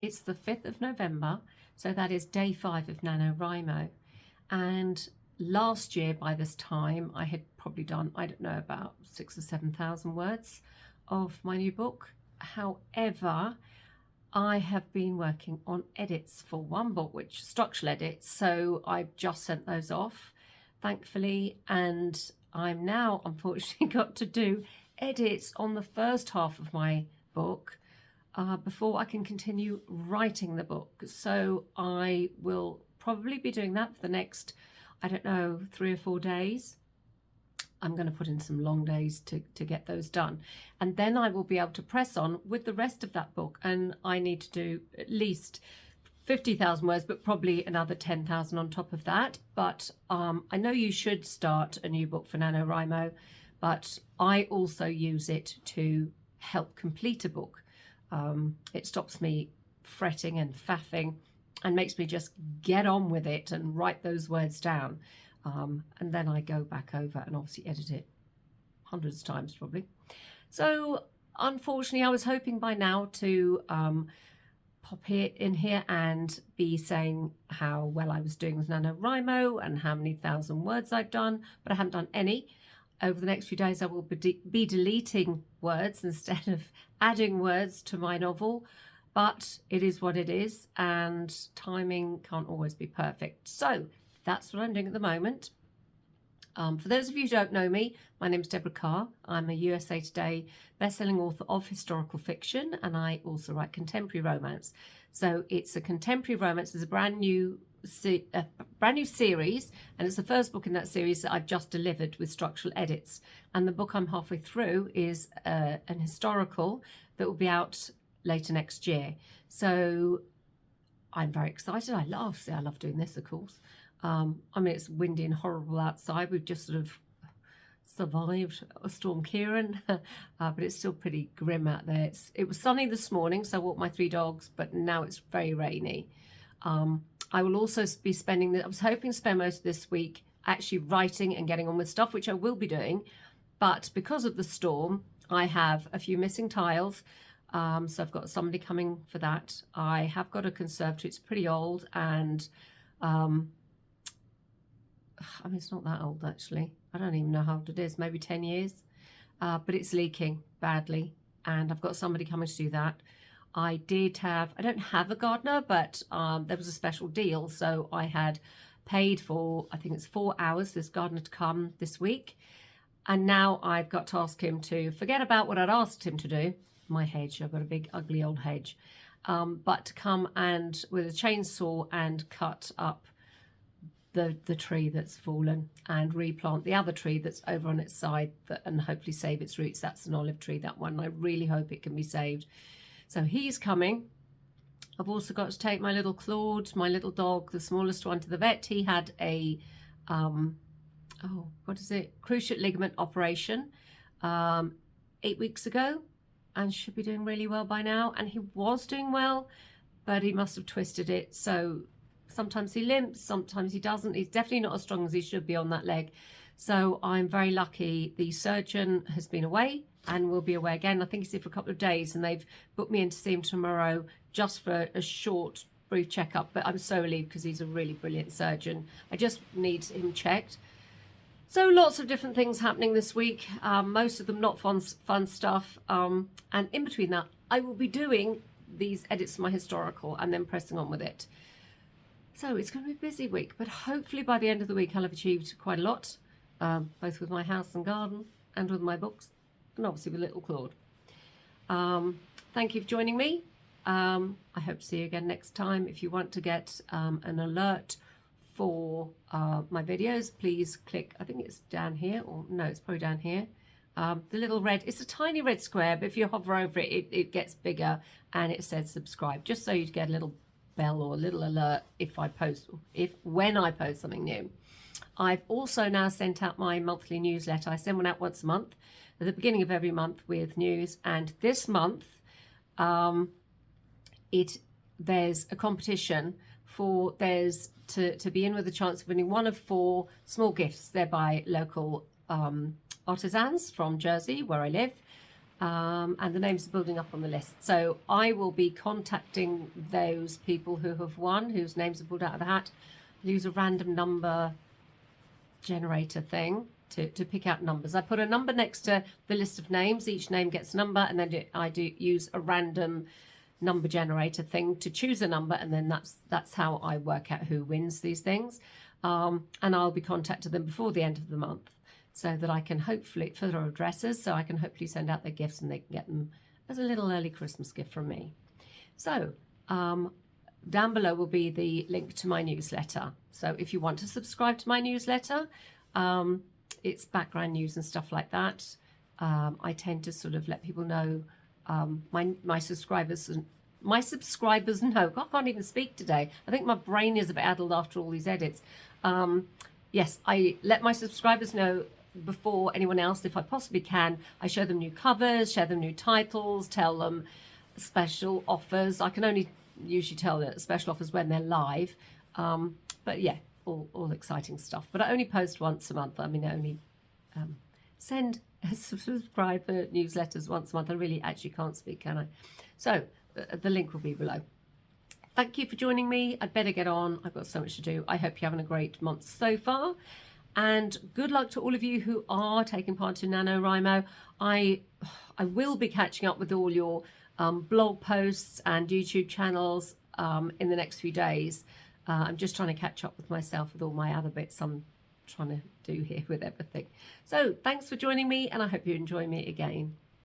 It's the 5th of November, so that is day 5 of NaNoWriMo. And last year by this time, I had probably done, I don't know, about 6,000 or 7,000 words of my new book. However, I have been working on edits for one book, which structural edits, so I've just sent those off, thankfully, and I'm now unfortunately got to do edits on the first half of my book before I can continue writing the book. So I will probably be doing that for the next, I don't know, 3 or 4 days. I'm going to put in some long days to get those done. And then I will be able to press on with the rest of that book. And I need to do at least 50,000 words, but probably another 10,000 on top of that. But I know you should start a new book for NaNoWriMo, but I also use it to help complete a book. It stops me fretting and faffing and makes me just get on with it and write those words down. And then I go back over and obviously edit it hundreds of times probably. So unfortunately, I was hoping by now to pop in here and be saying how well I was doing with NaNoWriMo and how many thousand words I've done, but I haven't done any. Over the next few days, I will be deleting words instead of adding words to my novel, but it is what it is, and timing can't always be perfect. So that's what I'm doing at the moment. For those of you who don't know me, my name is Deborah Carr. I'm a USA Today bestselling author of historical fiction, and I also write contemporary romance. So it's a contemporary romance. It's a brand new series, and it's the first book in that series that I've just delivered with structural edits. And the book I'm halfway through is an historical that will be out later next year. So I'm very excited. I love doing this, of course. I mean, it's windy and horrible outside. We've just sort of survived a storm Ciaran, but it's still pretty grim out there. It was sunny this morning, so I walked my 3 dogs, but now it's very rainy. I will also be I was hoping to spend most of this week actually writing and getting on with stuff, which I will be doing. But because of the storm, I have a few missing tiles. So I've got somebody coming for that. I have got a conservatory. It's pretty old, and I mean, it's not that old actually. I don't even know how old it is, maybe 10 years. But it's leaking badly, and I've got somebody coming to do that. I don't have a gardener, but there was a special deal. So I had paid for, I think it's 4 hours, this gardener to come this week. And now I've got to ask him to forget about what I'd asked him to do. My hedge, I've got a big, ugly old hedge. But to come and with a chainsaw and cut up the tree that's fallen and replant the other tree that's over on its side and hopefully save its roots. That's an olive tree, that one. I really hope it can be saved. So he's coming. I've also got to take my little Claude, my little dog, the smallest one, to the vet. He had a, cruciate ligament operation 8 weeks ago, and should be doing really well by now. And he was doing well, but he must have twisted it. So sometimes he limps, sometimes he doesn't. He's definitely not as strong as he should be on that leg. So I'm very lucky. The surgeon has been away and will be away again. I think he's here for a couple of days, and they've booked me in to see him tomorrow just for a short, brief checkup. But I'm so relieved because he's a really brilliant surgeon. I just need him checked. So lots of different things happening this week, most of them not fun stuff. And in between that, I will be doing these edits of my historical and then pressing on with it. So it's going to be a busy week, but hopefully by the end of the week I'll have achieved quite a lot, both with my house and garden and with my books, and obviously with little Claude. Thank you for joining me. I hope to see you again next time. If you want to get an alert for my videos, please click, I think it's down here, or no, it's probably down here. The little red, it's a tiny red square, but if you hover over it, it gets bigger, and it says subscribe, just so you get a little bell or a little alert when I post something new. I've also now sent out my monthly newsletter. I send one out once a month at the beginning of every month with news, and this month there's a competition to be in with a chance of winning one of 4 small gifts. They're by local artisans from Jersey, where I live. and the names are building up on the list. So I will be contacting those people who have won, whose names are pulled out of the hat. I'll use a random number generator thing to pick out numbers. I put a number next to the list of names. Each name gets a number, and then I do use a random number generator thing to choose a number, and then that's how I work out who wins these things. And I'll be contacting them before the end of the month, so that I can hopefully, for their addresses, so I can hopefully send out their gifts and they can get them as a little early Christmas gift from me. So down below will be the link to my newsletter. So if you want to subscribe to my newsletter, it's background news and stuff like that. I tend to sort of let people know, my subscribers know. God, I can't even speak today. I think my brain is a bit addled after all these edits. Yes, I let my subscribers know before anyone else, if I possibly can. I show them new covers, share them new titles, tell them special offers. I can only usually tell the special offers when they're live. But yeah, all exciting stuff. But I only post once a month. I mean, I only send subscriber newsletters once a month. I really actually can't speak, can I? So the link will be below. Thank you for joining me. I'd better get on. I've got so much to do. I hope you're having a great month so far. And good luck to all of you who are taking part in NaNoWriMo. I will be catching up with all your blog posts and YouTube channels in the next few days. I'm just trying to catch up with myself with all my other bits I'm trying to do here with everything. So thanks for joining me, and I hope you enjoy me again.